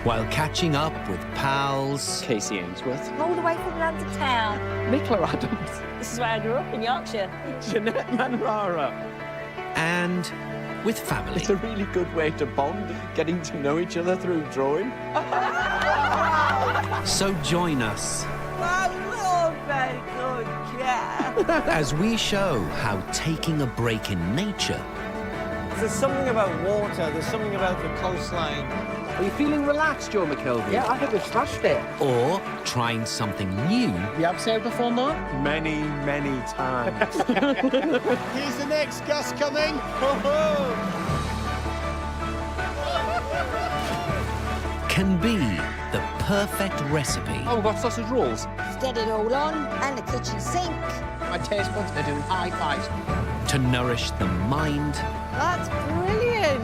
while catching up with pals Casey Ainsworth. All the way from London town. Nicola Adams. This is where I grew up, in Yorkshire. Jeanette Manrara. and with family. It's a really good way to bond, getting to know each other through drawing. So join us very good, yeah. as we show how taking a break in nature... There's something about water, there's something about the coastline. Are you feeling relaxed, Joe McKelvey? Yeah, I think we've smashed it. or trying something new... You have sailed before, Mark? Many, many times. Here's the next gust coming. can be the perfect recipe Oh, we've got sausage rolls. Steady it all on, and the kitchen sink. My taste buds are doing high fives. to nourish the mind That's brilliant.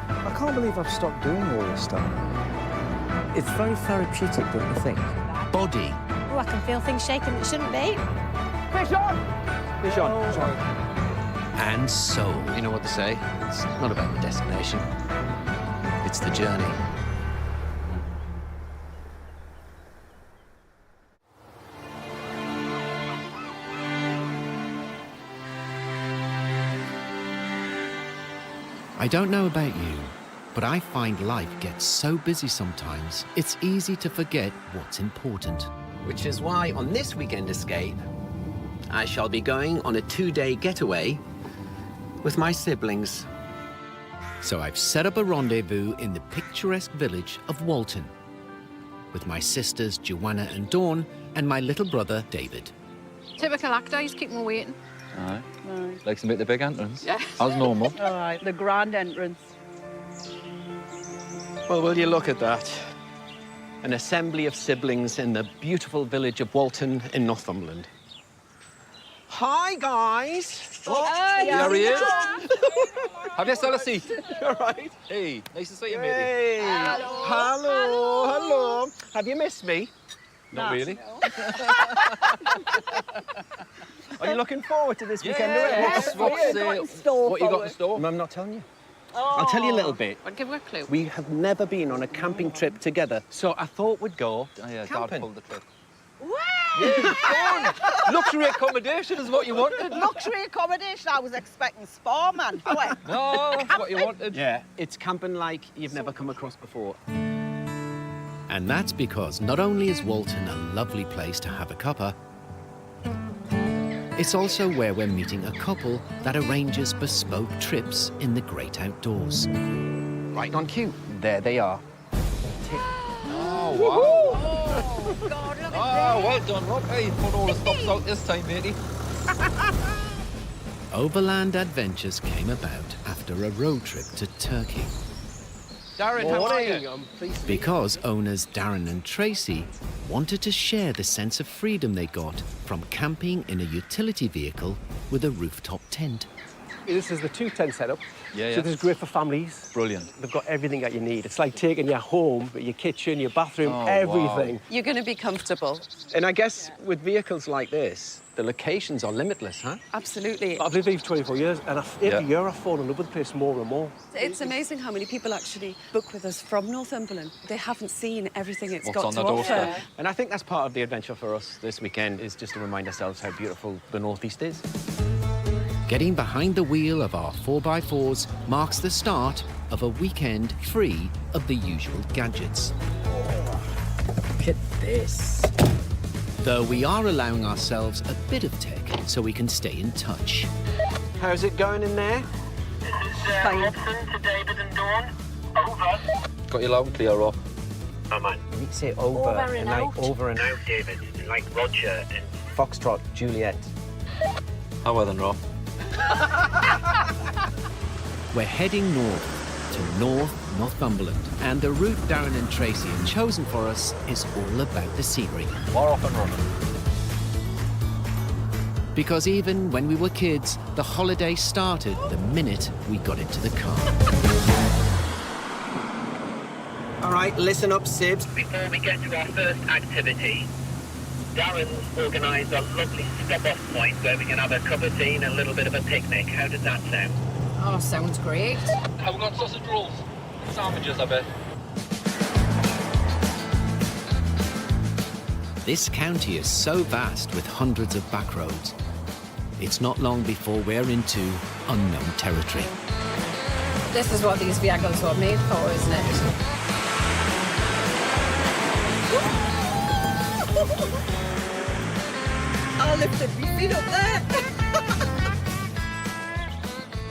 I can't believe I've stopped doing all this stuff. It's very therapeutic, don't you think? body Oh, I can feel things shaking that shouldn't be. Fish on! Fish on, fish on. and soul. You know what they say? It's not about the destination. It's the journey. I don't know about you, but I find life gets so busy sometimes, it's easy to forget what's important. Which is why on this weekend escape, I shall be going on a 2-day getaway with my siblings. So I've set up a rendezvous in the picturesque village of Walton with my sisters Joanna and Dawn and my little brother David. Typical actor, he's keeping me waiting. Aye. Likes to make the big entrance. Yeah. As normal. All right, the grand entrance. Well, will you look at that? An assembly of siblings in the beautiful village of Walton in Northumberland. Hi, guys. There he is. Have you still a seat? All right. Hey, nice to see you, matey. Hey. Hello. Have you missed me? Not really. Are you looking forward to this weekend? What's what you got in store? I'm not telling you. I'll tell you a little bit. I'll give you a clue. We have never been on a camping trip together, so I thought we'd go Oh, yeah, Dad camping. pulled the trip. Yeah, luxury accommodation is what you wanted. Luxury accommodation. I was expecting spa, man. What? No, it's what you wanted. Yeah, it's camping like you've never come across before. And that's because not only is Walton a lovely place to have a cuppa, it's also where we're meeting a couple that arranges bespoke trips in the great outdoors. Right on cue. There they are. Oh, wow. Oh, God, look at Oh, well done, Rob. Hey, you put all the stops out this time, matey. Overland adventures came about after a road trip to Turkey. Darren, how are you? Because owners Darren and Tracy wanted to share the sense of freedom they got from camping in a utility vehicle with a rooftop tent. This is the 2-tent setup. Yeah. So this is great for families. Brilliant. They've got everything that you need. It's like taking your home, your kitchen, your bathroom, Oh, everything. You're going to be comfortable. And I guess with vehicles like this, the locations are limitless, huh? Absolutely. I've lived here for 24 years, and every Yeah. year I fall in love with the place more and more. It's amazing how many people actually book with us from Northumberland. They haven't seen everything it's What's got on to the offer. doorstep. And I think that's part of the adventure for us this weekend, is just to remind ourselves how beautiful the Northeast is. Getting behind the wheel of our 4x4s marks the start of a weekend free of the usual gadgets. Look at this. Though we are allowing ourselves a bit of tech so we can stay in touch. How's it going in there? Robson to David and Dawn. Over. Got you loud and clear, Rob. Oh, man. You need to say over, Over and out. over and No, David. Like Roger and... Foxtrot, Juliet. How well then, Rob? We're heading north to Northumberland, and the route Darren and Tracy have chosen for us is all about the scenery. We're off and running. Because even when we were kids, the holiday started the minute we got into the car. All right, listen up, Sibs. Before we get to our first activity, Darren's organised a lovely stop-off point where we can have a cup of tea and a little bit of a picnic. How does that sound? Oh, sounds great. Have we got sausage rolls? Sandwiches, I bet. this county is so vast with hundreds of back roads. It's not long before we're into unknown territory. This is what these vehicles were made for, isn't it? I lifted my feet up there.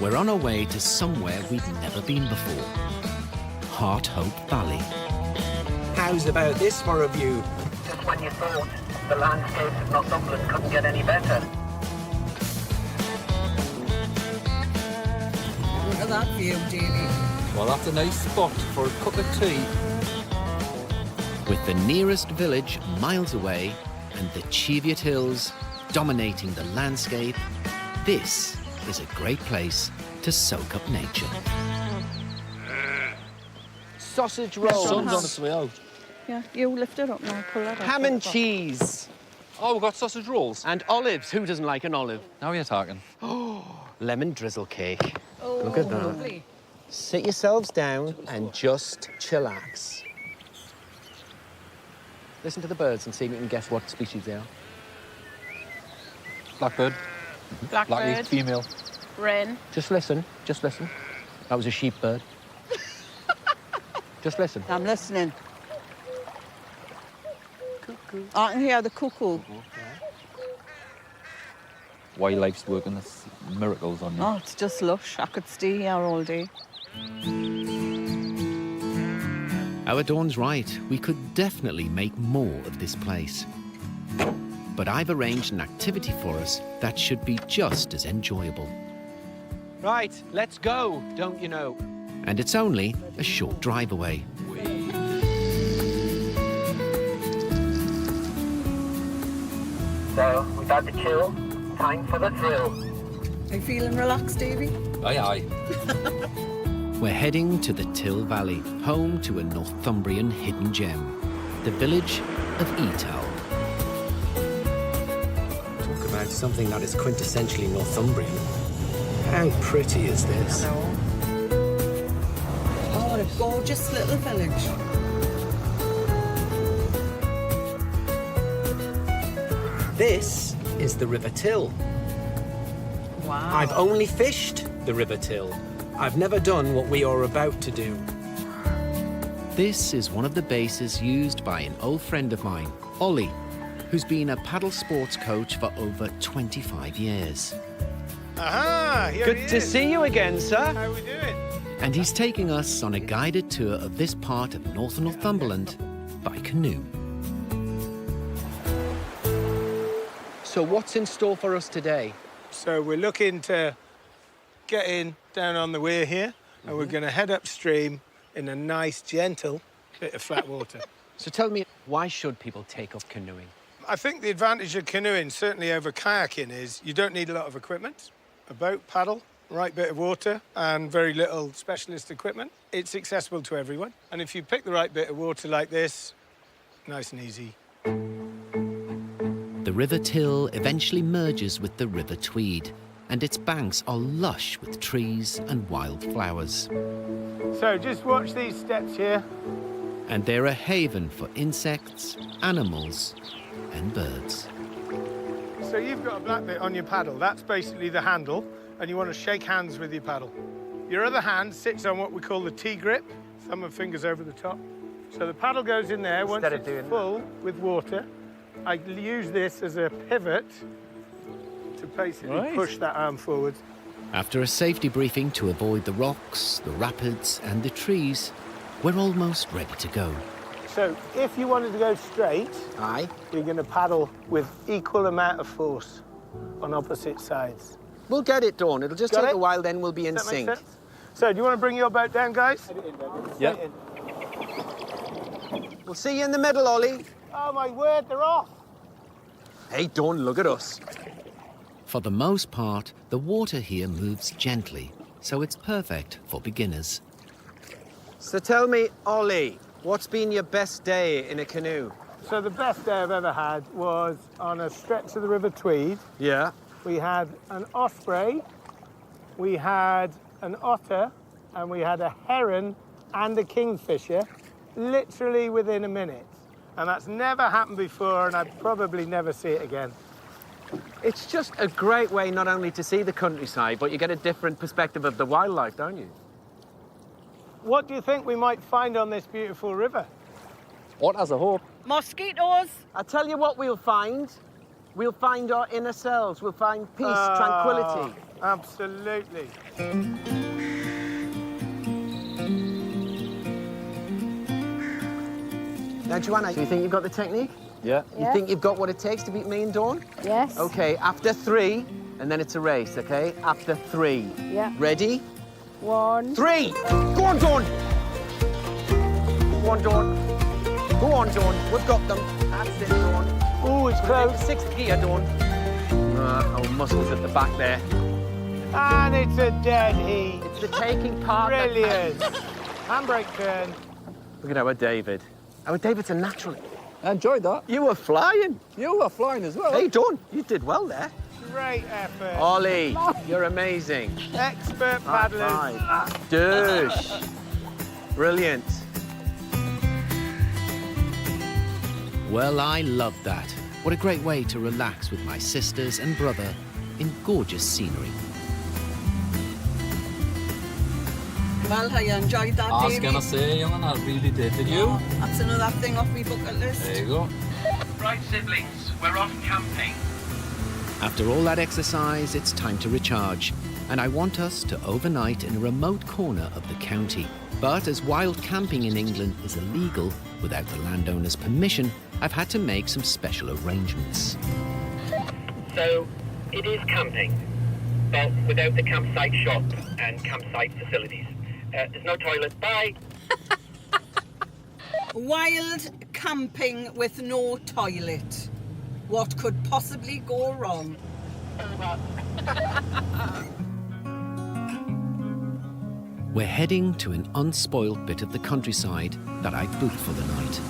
We're on our way to somewhere we've never been before. Heart Hope Valley. How's about this for a view? Just when you thought the landscapes of Northumberland couldn't get any better. Look at that view, Davy. Well, that's a nice spot for a cup of tea. With the nearest village miles away and the Cheviot Hills dominating the landscape, this is a great place to soak up nature. Sausage rolls. Sun's on its way out. Yeah, you lift it up and I'll pull that up. Ham and cheese. Oh, we've got sausage rolls. And olives. Who doesn't like an olive? Now you're talking. Lemon drizzle cake. Oh, Look at that. lovely. Sit yourselves down and just chillax. Listen to the birds and see if you can guess what species they are. Blackbird. Blackbird, Black-leaved female. wren. Just listen. Just listen. That was a sheep bird. Just listen. I'm listening. Cuckoo. I can hear the cuckoo. Wildlife's working its miracles on you. Oh, it's just lush. I could stay here all day. Our Dawn's right, we could definitely make more of this place. But I've arranged an activity for us that should be just as enjoyable. Right, let's go, don't you know? And it's only a short drive away. So, we've had the chill, time for the thrill. Are you feeling relaxed, Davy? Aye, aye. We're heading to the Till Valley, home to a Northumbrian hidden gem, the village of Etal. Talk about something that is quintessentially Northumbrian. How pretty is this? Oh, what a gorgeous little village. This is the River Till. Wow. I've only fished the River Till. I've never done what we are about to do. This is one of the bases used by an old friend of mine, Ollie, who's been a paddle sports coach for over 25 years. Aha! Here Good he to is. see you again, sir. How we doing? And he's taking us on a guided tour of this part of northern Northumberland by canoe. So what's in store for us today? So we're looking to get in down on the weir here, and we're going to head upstream in a nice, gentle bit of flat water. So tell me, why should people take up canoeing? I think the advantage of canoeing, certainly over kayaking, is you don't need a lot of equipment. A boat, paddle, right bit of water, and very little specialist equipment. It's accessible to everyone. And if you pick the right bit of water like this, nice and easy. The River Till eventually merges with the River Tweed, and its banks are lush with trees and wild flowers. So just watch these steps here. And they're a haven for insects, animals, and birds. So you've got a black bit on your paddle. That's basically the handle, and you want to shake hands with your paddle. Your other hand sits on what we call the T-grip, thumb and fingers over the top. So the paddle goes in there once Instead of it's doing full with water. I use this as a pivot to basically push that arm forwards. After a safety briefing to avoid the rocks, the rapids, and the trees, we're almost ready to go. So if you wanted to go straight, Aye. you're going to paddle with equal amount of force on opposite sides. We'll get it, Dawn. It'll just Got take it? a while, then we'll be in Does that make sync. sense? So do you want to bring your boat down, guys? Yeah. We'll see you in the middle, Ollie. Oh, my word, they're off. Hey, Dawn, look at us. For the most part, the water here moves gently, so it's perfect for beginners. So tell me, Ollie, what's been your best day in a canoe? So the best day I've ever had was on a stretch of the River Tweed. Yeah. We had an osprey, we had an otter, and we had a heron and a kingfisher, literally within a minute. And that's never happened before, and I'd probably never see it again. It's just a great way not only to see the countryside, but you get a different perspective of the wildlife, don't you? What do you think we might find on this beautiful river? What has a hope? Mosquitoes. I'll tell you what we'll find. We'll find our inner selves. We'll find peace, tranquility. Absolutely. Now, Joanna, do you think you've got the technique? Yeah. You think you've got what it takes to beat me and Dawn? Yes. Okay, after 3, and then it's a race, okay? After 3. Yeah. Ready? 1. 3! Go on, Dawn! Go on, Dawn. Go on, Dawn. We've got them. That's it, Dawn. Oh, it's close. 6th gear, Dawn. Oh, muscles at the back there. And it's a dead heat. It's the taking part. Brilliant. Handbrake turn. Look at our David. Our David's a natural. I enjoyed that. You were flying. You were flying as well. Hey, Dawn, you did well there. Great effort. Ollie, you're amazing. Expert paddlers. Douche. Brilliant. Well, I love that. What a great way to relax with my sisters and brother in gorgeous scenery. Well, I enjoyed that, I was Davey. gonna say, young, I really did. Did you? That's another thing off my bucket list. There you go. Right, siblings, we're off camping. After all that exercise, it's time to recharge, and I want us to overnight in a remote corner of the county. But as wild camping in England is illegal without the landowner's permission, I've had to make some special arrangements. So, it is camping, but without the campsite shop and campsite facilities. There's no toilet. Bye. Wild camping with no toilet. What could possibly go wrong? We're heading to an unspoiled bit of the countryside that I booked for the night.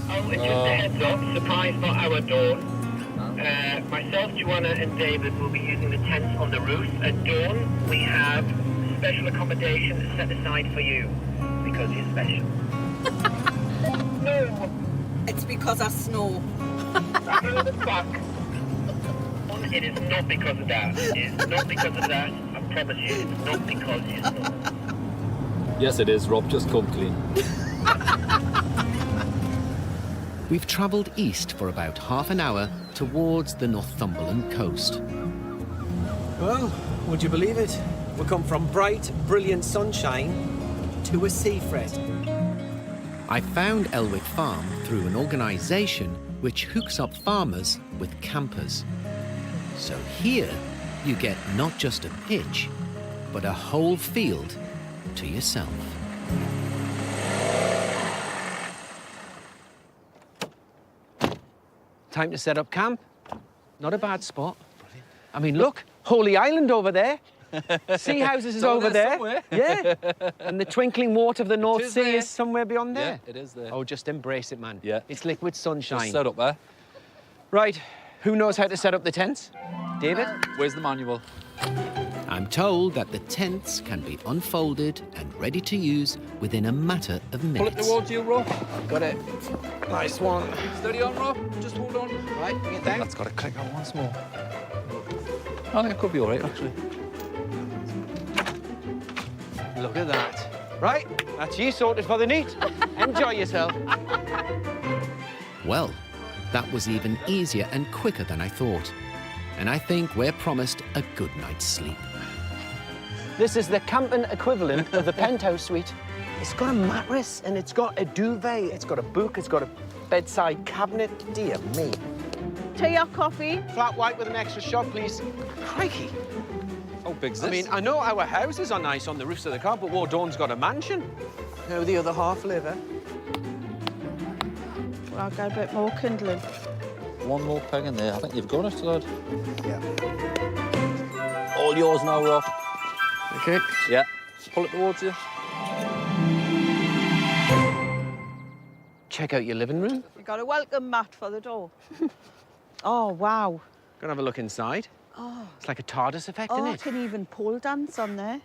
Oh, it's just a heads up. Surprise for our Dawn. Myself, Joanna and David will be using the tents on the roof. At Dawn, we have special accommodation set aside for you because you're special. No. It's because of snow. Fuck. It is not because of that. It is not because of that. I promise you, it's not because you know. Yes, it is, Rob. Just come clean. We've travelled east for about half an hour towards the Northumberland coast. Well, would you believe it? We come from bright, brilliant sunshine to a sea fret. I found Elwick Farm through an organisation which hooks up farmers with campers. So here you get not just a pitch, but a whole field to yourself. Time to set up camp. Not a bad spot. I mean, look, Holy Island over there. Sea houses is over there. somewhere. Yeah. And the twinkling water of the North It is Sea there. is somewhere beyond there. Yeah, it is there. Oh, just embrace it, man. Yeah. It's liquid sunshine. Just set up there. Right. Who knows how to set up the tents? David? Where's the manual? I'm told that the tents can be unfolded and ready to use within a matter of Pull it minutes. towards you, Rob. Got it. Nice one. Steady on, Rob. Just hold on. Right, bring it down. That's got to click on once more. I think it could be all right, actually. Look at that. Right, that's you sorted for the night. Enjoy yourself. Well, that was even easier and quicker than I thought. And I think we're promised a good night's sleep. This is the camping equivalent of the penthouse suite. It's got a mattress and it's got a duvet. It's got a book. It's got a bedside cabinet. Dear me. Tea or coffee? Flat white with an extra shot, please. Crikey. How big's this? I mean, I know our houses are nice on the roofs of the car, but Wardawn's got a mansion. How the other half live, eh? Well, I'll get a bit more kindling. One more peg in there. I think you've got it, lad. Yeah. All yours now, Rob. Okay. Yeah. Pull it towards you. Check out your living room. You got a welcome mat for the door. Oh, wow. Gonna have a look inside. Oh, It's like a TARDIS effect, oh, isn't I it? can even pole dance on there.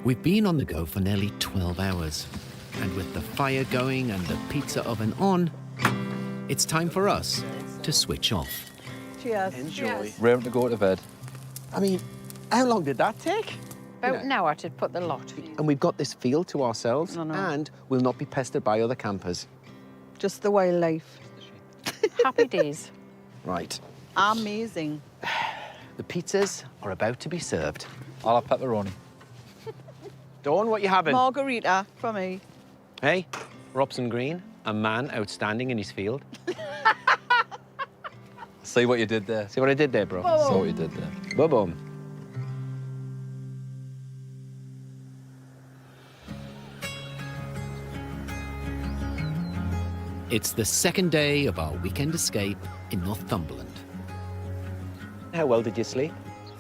We've been on the go for nearly 12 hours. And with the fire going and the pizza oven on, it's time for us to switch off. Cheers. Enjoy. Raring to go to bed. I mean, how long did that take? About an hour to put the lot. And we've got this field to ourselves, I know. and we'll not be pestered by other campers. Just the wildlife. Happy days. Right. Amazing. The pizzas are about to be served. I'll have pepperoni. Dawn, what you having? Margarita for me. Hey, Robson Green, a man outstanding in his field. See what you did there. See what I did there, bro? Saw what you did there. Boom. It's the second day of our weekend escape in Northumberland. How well did you sleep?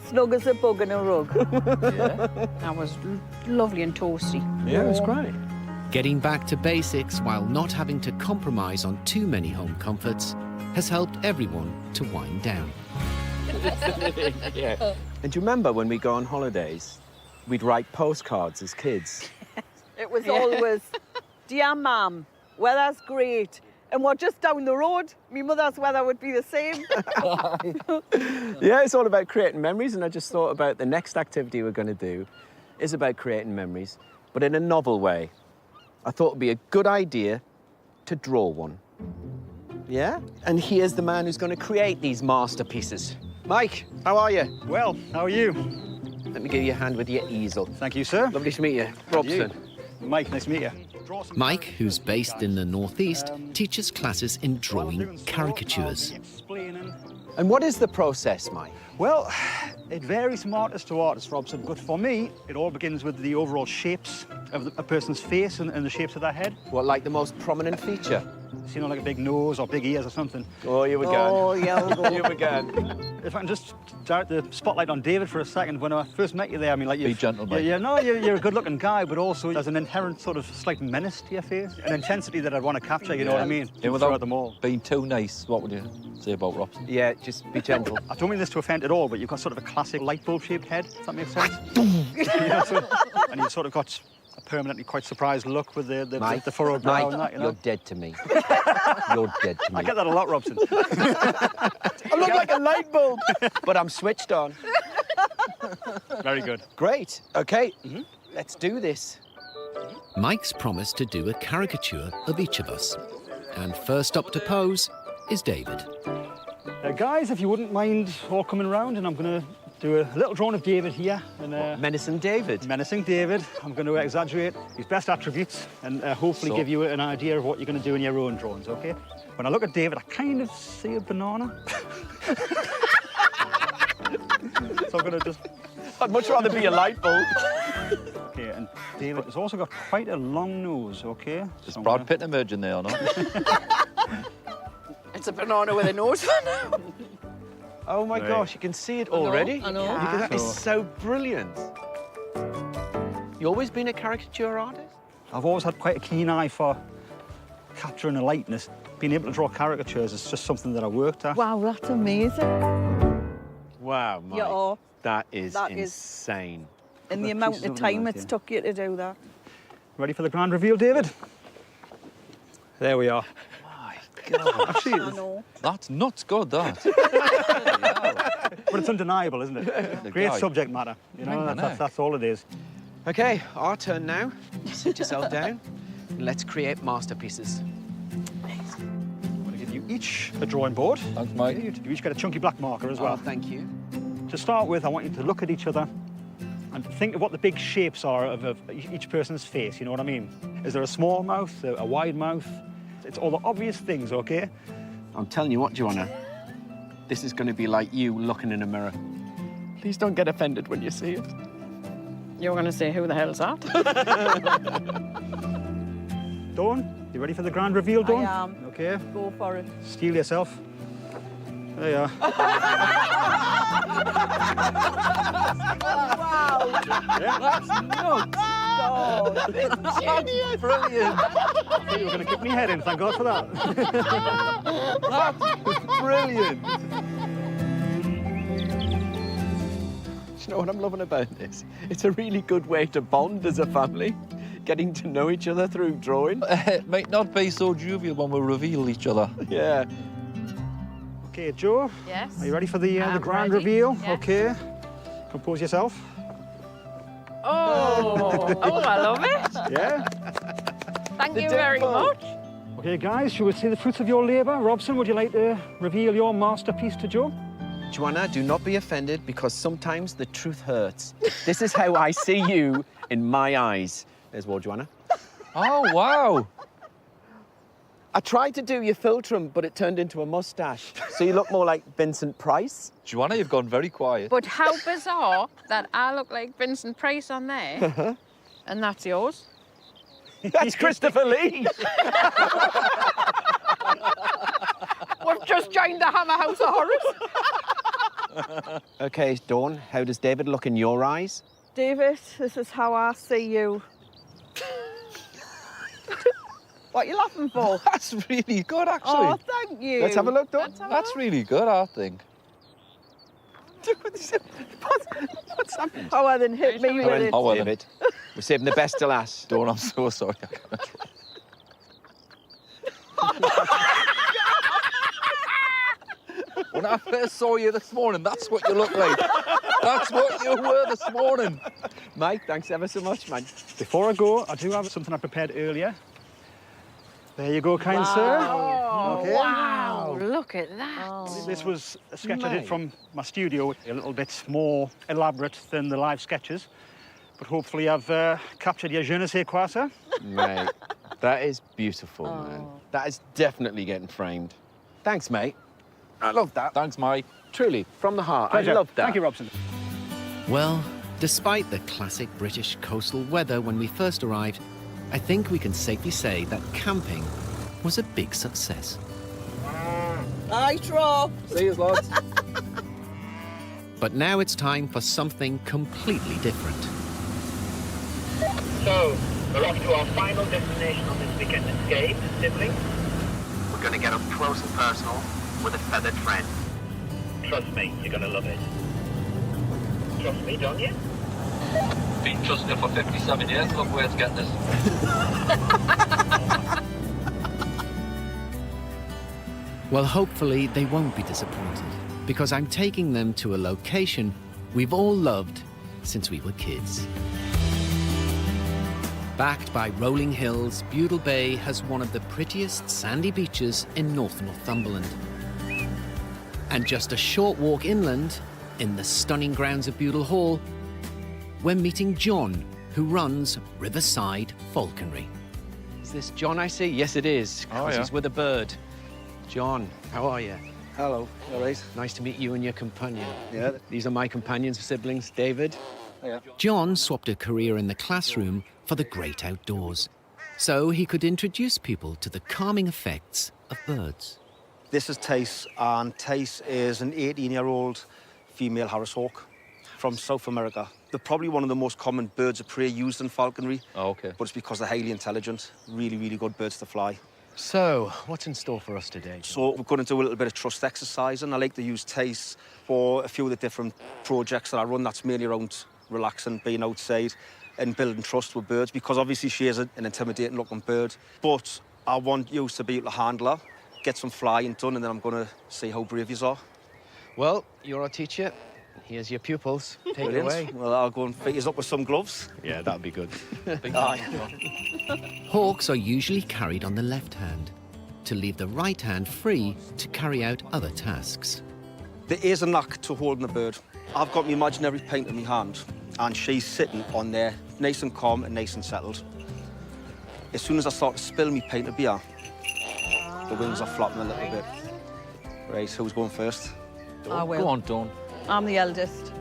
Snug as a bug in a rug. That was lovely and toasty. Yeah, it was great. Getting back to basics while not having to compromise on too many home comforts has helped everyone to wind down. Yeah. And do you remember when we go on holidays, we'd write postcards as kids? It was always, dear ma'am, weather's great. And we're just down the road. My mother's weather would be the same. Yeah, it's all about creating memories, and I just thought about the next activity we're going to do is about creating memories, but in a novel way. I thought it'd be a good idea to draw one. Yeah? And here's the man who's going to create these masterpieces. Mike, how are you? Well, how are you? Let me give you a hand with your easel. Thank you, sir. Lovely to meet you. Robson. Mike, nice to meet you. Mike, who's based in the Northeast, teaches classes in drawing caricatures. And what is the process, Mike? Well, it varies from artist to artist, Robson, but for me, it all begins with the overall shapes of a person's face and the shapes of their head. What, like the most prominent feature? You know, like a big nose or big ears or something. Oh, you again. Oh, yeah. You again. If I can just direct the spotlight on David for a second, when I first met you there, I mean, like, Be gentle, mate. you're a good-looking guy, but also there's an inherent sort of slight menace to your face, an intensity that I'd want to capture, you know what I mean? Yeah, Throughout without them all. being too nice, what would you say about Robson? Yeah, just be gentle. I don't mean this to offend at all, but you've got sort of a classic light bulb-shaped head, if that makes sense. And you've sort of got a permanently quite surprised look with the furrowed brow Mike, and that, you know? you're dead to me. You're dead to me. I get that a lot, Robson. I look like a light bulb, but I'm switched on. Very good. Great. Okay, let's do this. Mike's promised to do a caricature of each of us. And first up to pose is David. Guys, if you wouldn't mind all coming round, and I'm going to do a little drawing of David here. And, Menacing David. Menacing David. I'm going to exaggerate his best attributes and hopefully give you an idea of what you're going to do in your own drawings, OK? When I look at David, I kind of see a banana. So I'm going to just... I'd much rather be a light bulb. OK, and David has also got quite a long nose, OK? Is Brad Pitt emerging there or not? It's a banana with a nose. Oh, my gosh, you can see it already. I know. That is so brilliant. You always been a caricature artist? I've always had quite a keen eye for capturing a lightness. Being able to draw caricatures is just something that I worked at. Wow, that's amazing. Wow, Mike. Yeah, that is that is- insane. And the amount of time it's took you to do that. Ready for the grand reveal, David? There we are. God, Actually, I know. that's nuts good, that. but it's undeniable, isn't it? The Great guy. subject matter. You know, Right, that's all it is. Okay, our turn now. Sit yourself down and let's create masterpieces. I'm going to give you each a drawing board. Thanks, Mike. You each get a chunky black marker as well. Oh, thank you. To start with, I want you to look at each other and think of what the big shapes are of each person's face, you know what I mean? Is there a small mouth, a wide mouth? It's all the obvious things, OK? I'm telling you what, Joanna, this is going to be like you looking in a mirror. Please don't get offended when you see it. You're going to say, who the hell's that? Dawn, you ready for the grand reveal, Dawn? I am. OK. Go for it. Steel yourself. There you are. Wow. Yeah. God. Genius! Brilliant! You were going to kick me head in, thank God for that. That's brilliant! you know what I'm loving about this? It's a really good way to bond as a family, getting to know each other through drawing. It might not be so jovial when we reveal each other. Yeah. Okay, Joe. Yes. Are you ready for the I'm grand ready. reveal? Yeah. Okay. Compose yourself. Oh, I love it. Yeah. Thank you very much. Okay, guys, shall we see the fruits of your labour? Robson, would you like to reveal your masterpiece to Joe? Joanna, do not be offended because sometimes the truth hurts. This is how I see you in my eyes. There's more, Joanna. Oh, wow. I tried to do your philtrum, but it turned into a moustache. So you look more like Vincent Price. Joanna, you've gone very quiet. But how bizarre that I look like Vincent Price on there. And that's yours. That's Christopher Lee. We've just joined the Hammer House of Horrors. Okay, Dawn, how does David look in your eyes? David, this is how I see you. What are you laughing for? That's really good, actually. Oh, thank you. Let's have a look, Dawn. That's really good, I think. What's happened? How are then hit me with it? Oh, well then. David, we're saving the best to last. Dawn, I'm so sorry. I can't try. When I first saw you this morning, that's what you look like. That's what you were this morning. Mike, thanks ever so much, man. Before I go, I do have something I prepared earlier. There you go, kind sir. Okay. Wow, look at that. This was a sketch I Mate. did from my studio, a little bit more elaborate than the live sketches. But hopefully I've captured your je ne sais quoi, sir. Mate, that is beautiful, man. That is definitely getting framed. Thanks, mate. I love that. Thanks, Mike. Truly, from the heart. Pleasure. I love that. Thank you, Robson. Well, despite the classic British coastal weather when we first arrived, I think we can safely say that camping was a big success. Night, Rob. See you, lads. But now it's time for something completely different. So, we're off to our final destination on this weekend escape, siblings. We're going to get up close and personal with a feathered friend. Trust me, you're going to love it. Trust me, don't you? Been trusting you for 57 years. Look where it's getting us. Well, hopefully they won't be disappointed, because I'm taking them to a location we've all loved since we were kids. Backed by rolling hills, Budle Bay has one of the prettiest sandy beaches in North Northumberland. And just a short walk inland, in the stunning grounds of Budle Hall, we're meeting John, who runs Riverside Falconry. Is this John I see? Yes, it is. Oh, 'cause yeah. He's with a bird. John, how are you? Hello, all right. Nice to meet you and your companion. Yeah. These are my companions, siblings, David. Yeah. John swapped a career in the classroom for the great outdoors, so he could introduce people to the calming effects of birds. This is Tace, and Tace is an 18-year-old female Harris hawk from South America. They're probably one of the most common birds of prey used in falconry. Oh, okay. But it's because they're highly intelligent, really, really good birds to fly. So, what's in store for us today? So we're going to do a little bit of trust exercising. I like to use Tace for a few of the different projects that I run that's mainly around relaxing, being outside and building trust with birds, because obviously she is an intimidating looking bird. But I want you to be able to handle her, get some flying done, and then I'm going to see how brave you are. Well, you're our teacher. Here's your pupils. Take it away. Well, I'll go and fit you up with some gloves. Yeah, that'd be good. Hawks are usually carried on the left hand, to leave the right hand free to carry out other tasks. There is a knack to holding a bird. I've got my imaginary paint in my hand, and she's sitting on there, nice and calm and nice and settled. As soon as I start to spill my paint of beer, the wings are flapping a little bit. Right, who's going first? I will. Go on, Dawn. I'm the eldest.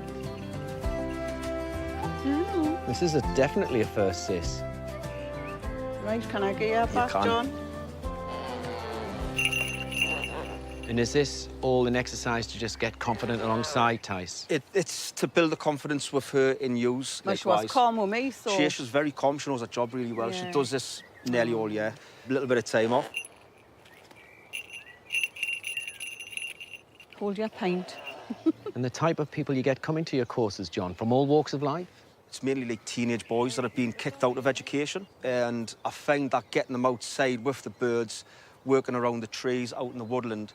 This is definitely a first, sis. Right, can I get you back, can. John? And is this all an exercise to just get confident alongside Tice? It's to build the confidence with her in use. Well, she was likewise. calm with me, so... She's very calm. She knows her job really well. She Yeah. does this nearly all year. A little bit of time off. Hold your paint. And the type of people you get coming to your courses, John, from all walks of life? It's mainly like teenage boys that have been kicked out of education. And I find that getting them outside with the birds, working around the trees, out in the woodland,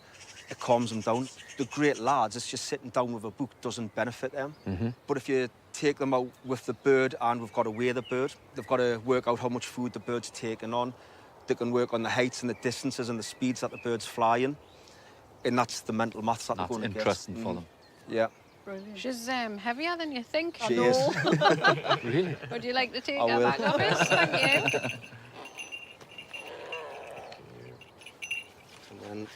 it calms them down. The great lads, it's just sitting down with a book doesn't benefit them. But if you take them out with the bird and we've got to weigh the bird, they've got to work out how much food the bird's taking on. They can work on the heights and the distances and the speeds that the bird's flying. And that's the mental maths that they're going to get. That's interesting for them. Yeah. Brilliant. She's heavier than you think. She is. Really? Would you like to take I her will. back office? Thank you. And then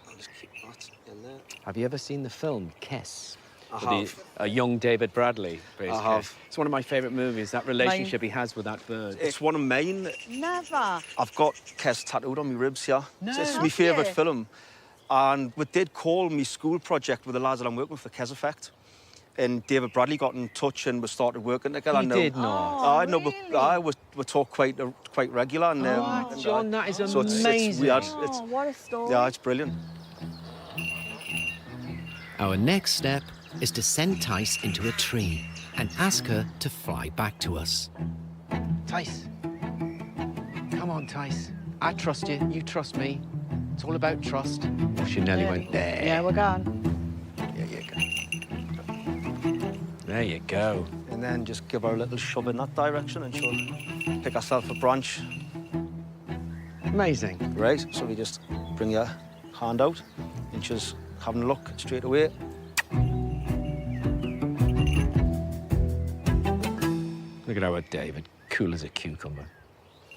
I'll just keep that in there. Have you ever seen the film Kess? I With have. a young David Bradley. plays I have. Kess. It's one of my favourite movies, that relationship he has with that bird. It's one of mine. Never. I've got Kes tattooed on my ribs here. No. It's my Have favourite you? film. And we did call my school project with the lads that I'm working with, the Kes Effect. And David Bradley got in touch and we started working together. He did not. Oh, I know, really? we talk quite regular. And, John, that is so it's amazing. weird. Oh, what a story. Yeah, it's brilliant. Our next step is to send Tice into a tree and ask her to fly back to us. Tice. Come on, Tice. I trust you. You trust me. It's all about trust. Oh, she nearly went there. Yeah, we're gone. There you go. There you go. And then just give her a little shove in that direction and she'll pick herself a branch. Amazing. Right, so we just bring your hand out and she's having a look straight away. Look at our David, cool as a cucumber.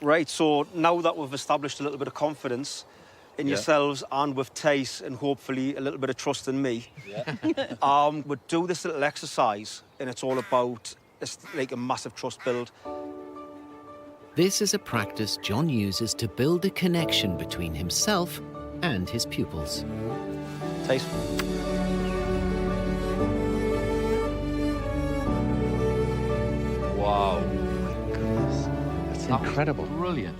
Right, so now that we've established a little bit of confidence in yourselves and with Tice and hopefully a little bit of trust in me, we'll do this little exercise and it's all about, it's like a massive trust build. This is a practice John uses to build a connection between himself and his pupils. Tice. Wow. That's incredible. Brilliant.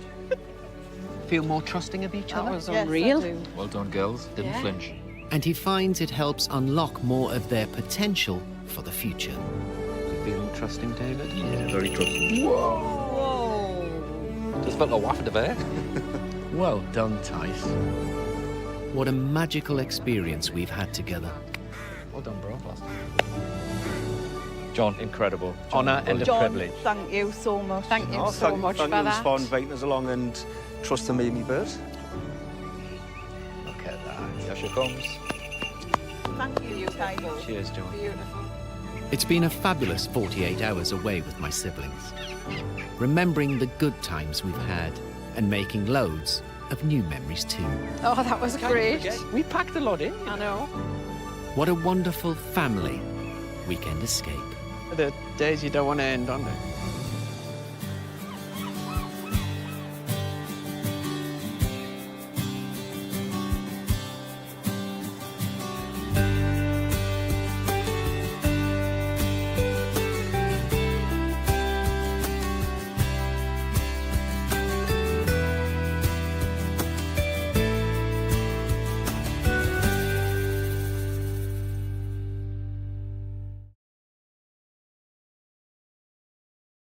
Feel more trusting of each That other? was Yes, I unreal. do. Well done, girls. Didn't Yeah. flinch. And he finds it helps unlock more of their potential for the future. You feeling trusting, David? Yeah, very trusting. Whoa. Just felt like waffing a bear. Well done, Tice. What a magical experience we've had together. Well done, bro. John. Incredible. Honour and a John, privilege. thank you so much. Thank you Oh, so much thank for you that. for inviting us along and trusting me and me bird. Look at that. Here she comes. Thank you, Tice. Cheers, John. Beautiful. It's been a fabulous 48 hours away with my siblings, remembering the good times we've had and making loads of new memories too. Oh, that was great. We packed a lot in. I know. What a wonderful family weekend escape. The days you don't want to end, aren't they?